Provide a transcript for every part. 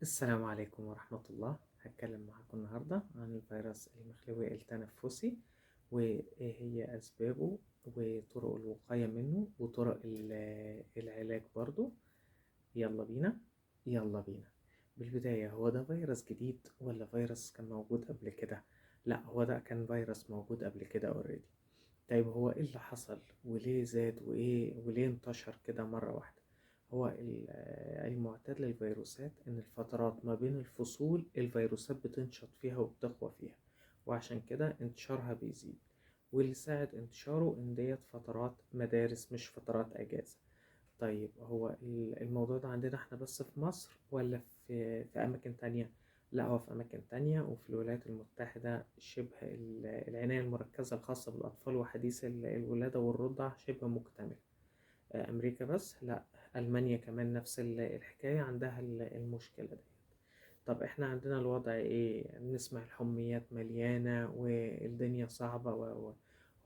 السلام عليكم ورحمة الله. هتكلم معاكم النهاردة عن الفيروس المخلوي التنفسي، وإيه هي أسبابه وطرق الوقاية منه وطرق العلاج برضو. يلا بينا. يلا بينا. بالبداية، هو ده فيروس جديد ولا فيروس كان موجود قبل كده؟ لا، هو ده كان فيروس موجود قبل كده اوريدي. طيب، هو ايه اللي حصل وليه زاد وليه انتشر كده مرة واحدة؟ هو المعتاد للفيروسات ان الفترات ما بين الفصول الفيروسات بتنشط فيها وبتقوى فيها، وعشان كده انتشارها بيزيد. واللي ساعد انتشاره ان ديت فترات مدارس مش فترات اجازة. طيب، هو الموضوع ده عندنا احنا بس في مصر ولا في أماكن تانية؟ لا، هو في أماكن تانية، وفي الولايات المتحدة شبه العناية المركزة الخاصة بالأطفال وحديث الولادة والرضع شبه مكتمل. أمريكا بس لا، ألمانيا كمان نفس الحكاية عندها المشكلة دي. طب احنا عندنا الوضع ايه؟ نسمع الحميات مليانة والدنيا صعبة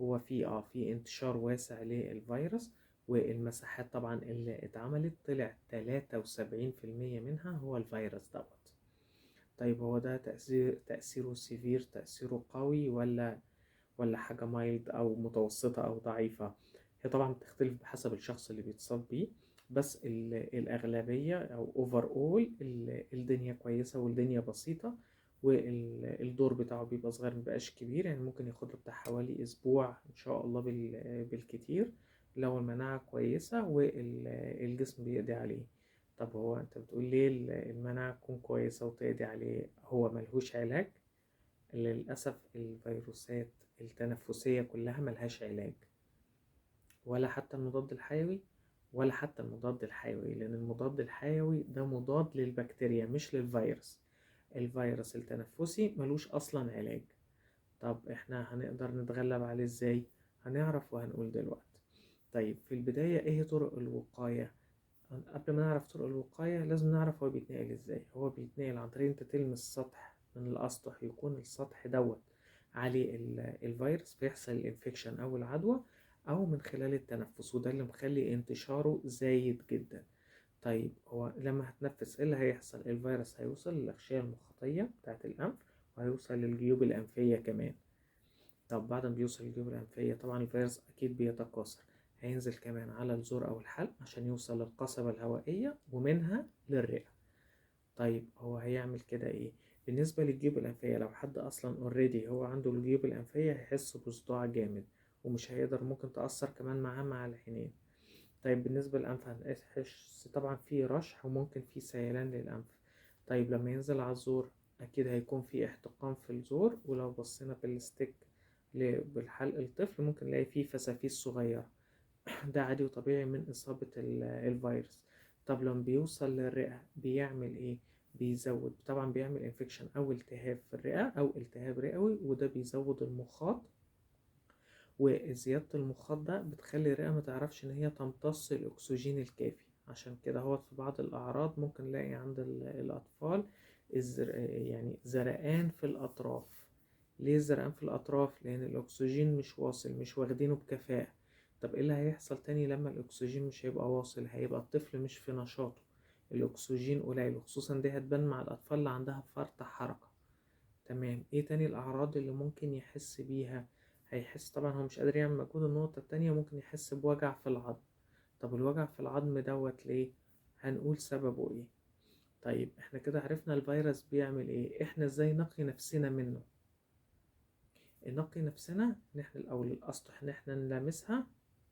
هو في انتشار واسع للفيروس، والمساحات طبعا اللي اتعملت طلع 73% منها هو الفيروس دوت. طيب، هو ده تأثيره سيفير، تأثيره قوي ولا حاجة مايلد أو متوسطة أو ضعيفة؟ هي طبعا بتختلف بحسب الشخص اللي بيتصاب بيه، بس الأغلبية أو أوفر أول الدنيا كويسة والدنيا بسيطة، والدور بتاعه بيبقى صغير، مبقاش كبير، يعني ممكن ياخد له بتاع حوالي أسبوع إن شاء الله بالكتير لو المناعة كويسة والجسم بيقضي عليه. طب هو أنت بتقول ليه المناعة تكون كويسة وتقضي عليه؟ هو ملهوش علاج. للأسف الفيروسات التنفسية كلها ملهاش علاج، ولا حتى المضاد الحيوي، ولا حتى المضاد الحيوي، لأن المضاد الحيوي ده مضاد للبكتيريا مش للفيروس. الفيروس التنفسي ملوش أصلا علاج. طب احنا هنقدر نتغلب عليه ازاي؟ هنعرف وهنقول دلوقتي. طيب، في البداية ايه طرق الوقاية؟ قبل ما نعرف طرق الوقاية لازم نعرف هو بيتنقل ازاي. هو بيتنقل عن طريق انت تلمس سطح من الأسطح، يكون السطح دوت عليه الفيروس، فيحصل الانفكشن أو العدوى، أو من خلال التنفس، وده اللي مخلي انتشاره زايد جدا. طيب، هو لما هتنفس ايه اللي هيحصل؟ الفيروس هيوصل للأغشية المخاطية بتاعة الأنف، وهيوصل للجيوب الأنفية كمان. طب بعد ما بيوصل للجيوب الأنفية طبعا الفيروس أكيد بيتكاثر، هينزل كمان على الزور أو الحلق عشان يوصل للقصبة الهوائية ومنها للرئة. طيب، هو هيعمل كده إيه؟ بالنسبة للجيوب الأنفية، لو حد أصلا اوريدي هو عنده الجيوب الأنفية هيحس بصداع جامد، ومش هيقدر، ممكن تأثر كمان معاه مع العينين. طيب، بالنسبة للأنف هنحس طبعا في رشح وممكن في سيلان للأنف. طيب، لما ينزل على الزور أكيد هيكون في احتقان في الزور، ولو بصينا بالستيك بالحلق الطفل ممكن نلاقي فيه فسافيس صغيرة. ده عادي وطبيعي من إصابة الفيروس. طب لما بيوصل للرئة بيعمل إيه؟ بيزود طبعا، بيعمل انفكشن أو التهاب في الرئة أو التهاب رئوي، وده بيزود المخاط، وزيادة المخاط ده بتخلي الرئة متعرفش إن هي تمتص الأكسجين الكافي. عشان كده هو في بعض الأعراض ممكن نلاقي عند الأطفال يعني زرقان في الأطراف. ليه الزرقان في الأطراف؟ لأن الأكسجين مش واصل، مش واخدينه بكفاءة. طب إيه اللي هيحصل تاني لما الأكسجين مش هيبقى واصل؟ هيبقى الطفل مش في نشاطه، الأكسجين قليل، وخصوصا دي هتبان مع الأطفال اللي عندها فرط حركة. تمام. ايه تاني الأعراض اللي ممكن يحس بيها؟ هيحس طبعا هو مش قادر يعمل مجهود. النقطة التانية ممكن يحس بوجع في العظم. طب الوجع في العظم دوت ليه؟ هنقول سببه ايه. طيب، احنا كده عرفنا الفيروس بيعمل ايه. احنا ازاي نقي نفسنا منه؟ نقي نفسنا ان احنا الأول الأسطح ان احنا نلامسها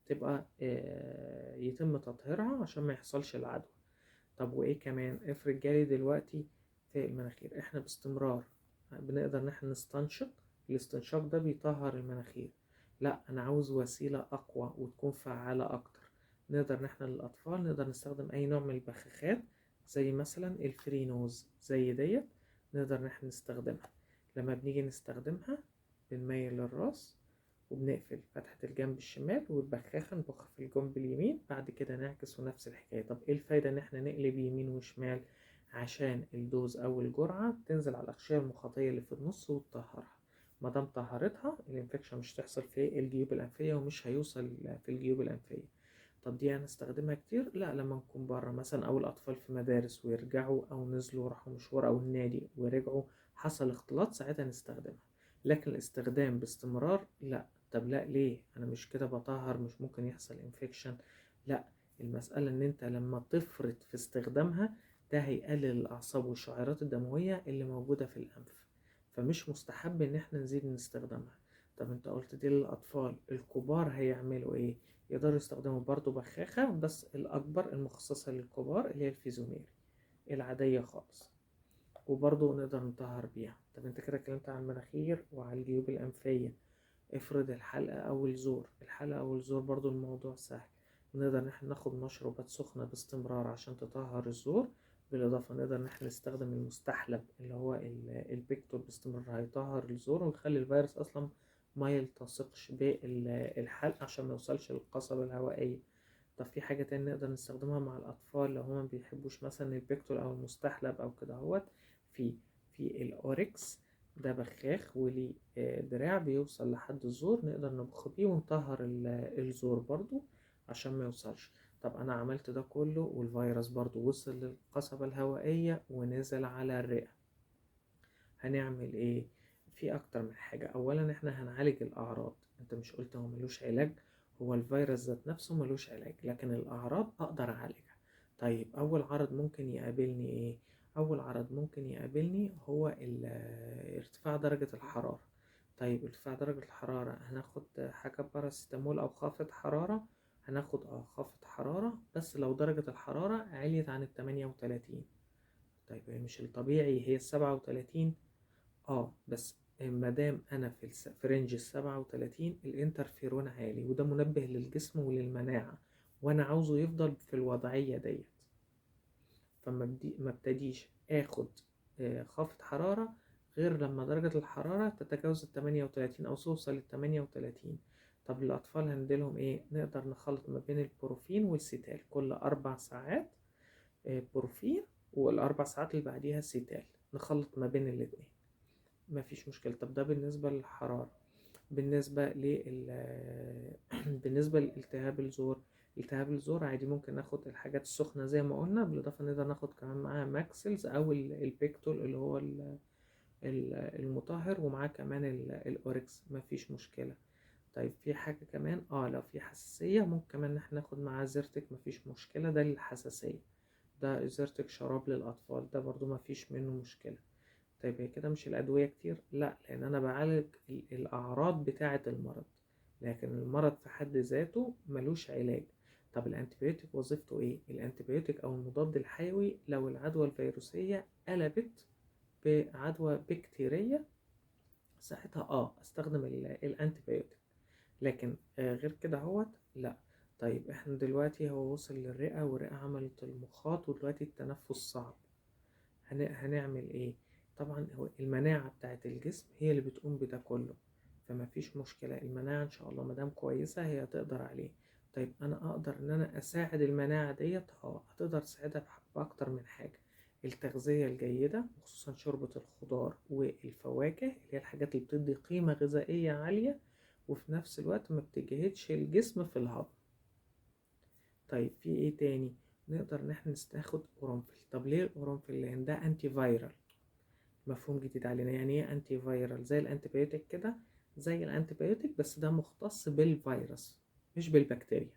تبقى يتم تطهيرها عشان ما يحصلش العدوى. طب وايه كمان؟ افرض جالي دلوقتي في المناخير، احنا باستمرار بنقدر ان احنا نستنشق. الاستنشاق ده بيطهر المناخير. لا، انا عاوز وسيلة اقوى وتكون فعالة اكتر. نقدر ان احنا للاطفال نقدر نستخدم اي نوع من البخاخات، زي مثلا الفرينوز زي ديت، نقدر ان احنا نستخدمها. لما بنيجي نستخدمها بنميل الراس وبنقفل فتحة الجنب الشمال، والبخاخة نبخ في الجنب اليمين، بعد كده نعكس ونفس الحكاية. طب ايه الفايدة ان احنا نقلب يمين وشمال؟ عشان الدوز او الجرعة تنزل على الأغشية المخاطية اللي في النص وتطهرها. مادام طهرتها الانفكشن مش تحصل في الجيوب الأنفية ومش هيوصل في الجيوب الأنفية. طب دي هنستخدمها كتير؟ لا، لما نكون بره مثلا، او الاطفال في مدارس ويرجعوا، او نزلوا راحوا مشوار او النادي ورجعوا، حصل اختلاط، ساعتها نستخدمها. لكن الاستخدام باستمرار لا. طب لا ليه؟ انا مش كده بطهر؟ مش ممكن يحصل انفكشن؟ لا، المسألة ان انت لما تفرط في استخدامها، ده هيقلل الاعصاب والشعيرات الدموية اللي موجودة في الانف، فمش مستحب ان احنا نزيد نستخدمها. طب انت قلت دي للاطفال، الكبار هيعملوا ايه؟ يقدروا يستخدموا برضو بخاخة، بس الأكبر المخصصة للكبار اللي هي الفيزوميري العادية خالص، وبرضو نقدر نطهر بيها. طب انت كده اتكلمت عن المناخير وعلى الجيوب الأنفية. افرض الحلقة أو الزور، الحلقة أو الزور برضو الموضوع سهل. نقدر ان احنا ناخد مشروبات سخنة باستمرار عشان تطهر الزور. بالإضافة نقدر ان احنا نستخدم المستحلب اللي هو البيكتول باستمرار، هيطهر الزور ويخلي الفيروس أصلا ما يلتصقش بالحلق عشان ما يوصلش للقصبة الهوائية. طب في حاجة تانية نقدر نستخدمها مع الأطفال لو هما مبيحبوش مثلا البيكتول أو المستحلب أو كده هوت؟ في في الأوريكس، ده بخاخ وليه دراع بيوصل لحد الزور، نقدر نبخ بيه ونطهر الزور برضو عشان ما يوصلش. طب أنا عملت ده كله والفيروس برضو وصل للقصبة الهوائية ونزل على الرئة، هنعمل ايه؟ في اكتر من حاجة. اولا احنا هنعالج الاعراض. انت مش قلت هو ملوش علاج؟ هو الفيروس ذات نفسه ملوش علاج، لكن الاعراض اقدر اعالجها. طيب اول عرض ممكن يقابلني ايه؟ اول عرض ممكن يقابلني هو ارتفاع درجة الحرارة. طيب ارتفاع درجة الحرارة، هناخد حاجة باراسيتامول او خافض حرارة؟ هناخد خافض حرارة، بس لو درجة الحرارة عليت عن 38. طيب هي مش الطبيعي هي 37؟ بس مادام انا في رينج ال37، الانترفيرون عالي، وده منبه للجسم وللمناعة، وانا عاوزه يفضل في الوضعية ديت. ما ابتديش اخد خافض حرارة غير لما درجة الحرارة تتجاوز ال38 او توصل ل38. طب الأطفال هنديلهم ايه؟ نقدر نخلط ما بين البروفين والسيتال كل 4 ساعات. بروفين، والأربع ساعات اللي بعديها سيتال، نخلط ما بين الاتنين، مفيش مشكلة. طب ده بالنسبة للحرارة. بالنسبة بالنسبة لالتهاب الزور، التهاب الزور عادي ممكن ناخد الحاجات السخنة زي ما قلنا، بالإضافة نقدر ناخد كمان معاها ماكسلز أو البيكتول اللي هو المطهر، ومعاه كمان الأوركس، مفيش مشكلة. طيب في حاجة كمان، لو في حساسية ممكن كمان احنا ناخد معاه زيرتك، مفيش مشكلة، ده للحساسية. ده زيرتك شراب للأطفال، ده برضو مفيش منه مشكلة. طيب هي كده مش الأدوية كتير؟ لا، لأن أنا بعالج الأعراض بتاعة المرض، لكن المرض في حد ذاته ملوش علاج. طب الأنتيبيوتيك وظيفته إيه؟ الأنتيبيوتيك أو المضاد الحيوي لو العدوى الفيروسية قلبت بعدوى بكتيرية، ساعتها أستخدم الأنتيبيوتيك. لكن غير كده لا. طيب احنا دلوقتي هو وصل للرئة، والرئة عملت المخاط، ودلوقتي التنفس صعب، هنعمل ايه؟ طبعا هو المناعة بتاعت الجسم هي اللي بتقوم بده كله، فما فيش مشكلة. المناعة ان شاء الله مدام كويسة هي هتقدر عليه. طيب انا اقدر ان انا اساعد المناعة ديت؟ هتقدر تساعدها باكتر من حاجة. التغذية الجيدة، وخصوصا شوربة الخضار والفواكه اللي هي الحاجات اللي بتدي قيمة غذائية عالية، وفي نفس الوقت ما بتجهدش الجسم في الهضم. طيب في ايه تاني؟ نقدر ان احنا ناخد قرنفل. طب ليه القرنفل؟ لان ده انتي فايرال، مفهوم جديد علينا. يعني ايه انتي فايرال؟ زي الانتيبيوتيك كده، زي الانتيبيوتيك بس ده مختص بالفيروس مش بالبكتيريا.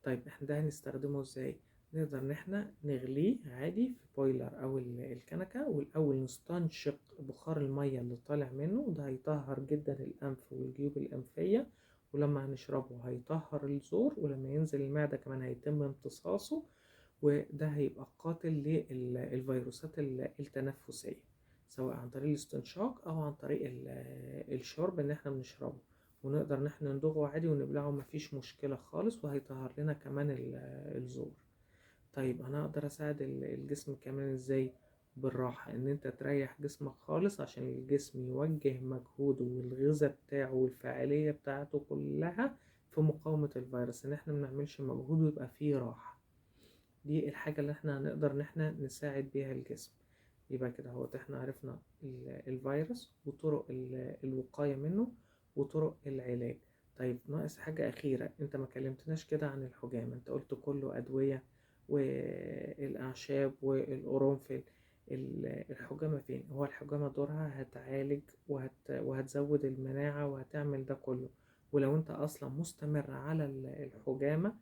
طيب احنا ده هنستخدمه ازاي؟ نقدر ان احنا نغليه عادي في بويلر او الكنكة، والاول نستنشق بخار المية اللي طالع منه، وده هيطهر جدا الانف والجيوب الانفية، ولما هنشربه هيطهر الزور، ولما ينزل المعدة كمان هيتم امتصاصه، وده هيبقى قاتل للفيروسات التنفسية، سواء عن طريق الاستنشاق أو عن طريق الشرب إن احنا بنشربه، ونقدر إن احنا ندوغه عادي ونبلعه، مفيش مشكلة خالص، وهيطهر لنا كمان الزور. طيب أنا أقدر أساعد الجسم كمان إزاي؟ بالراحة، إن أنت تريح جسمك خالص عشان الجسم يوجه مجهوده والغذاء بتاعه والفاعلية بتاعته كلها في مقاومة الفيروس، إن احنا منعملش مجهود ويبقى فيه راحة. دي الحاجة اللي احنا هنقدر ان احنا نساعد بيها الجسم. يبقى كده هو احنا عرفنا الفيروس وطرق الوقاية منه وطرق العلاج. طيب ناقص حاجة أخيرة، أنت ما كلمتناش كده عن الحجامة. أنت قلت كله أدوية والأعشاب والقرنفل. الحجامة فين؟ هو الحجامة دورها هتعالج وهتزود المناعة وهتعمل ده كله. ولو أنت أصلا مستمر على الحجامة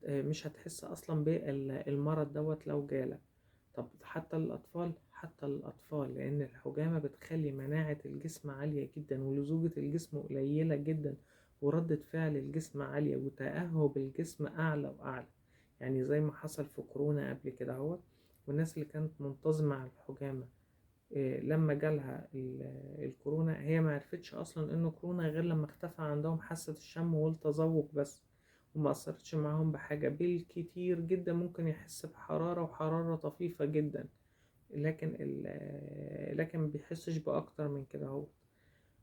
مش هتحس أصلا بالمرض دوت لو جالك. طب حتى الأطفال لأن الحجامة بتخلي مناعة الجسم عالية جدا ولزوجة الجسم قليلة جدا، وردة فعل الجسم عالية، وتأهب الجسم أعلى وأعلى. يعني زي ما حصل في كورونا قبل كده هو، والناس اللي كانت منتظمة على الحجامة لما جالها الكورونا، هي ما عرفتش أصلا إنه كورونا غير لما اختفى عندهم حاسة الشم والتذوق بس، وما أثرتش معاهم بحاجة. بالكتير جدا ممكن يحس بحرارة وحرارة طفيفة جدا، لكن ما بيحسش بأكتر من كده هو.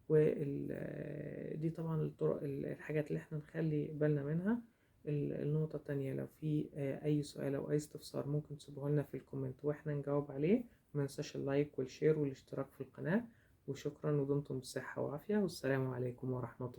ودي طبعا الطرق، الحاجات اللي احنا نخلي بالنا منها. النقطة التانية، لو في أي سؤال أو أي استفسار ممكن تسيبوه لنا في الكومنت وإحنا نجاوب عليه. ومنساش اللايك والشير والاشتراك في القناة. وشكرا، ودمتم بصحة وعافية، والسلام عليكم ورحمة الله.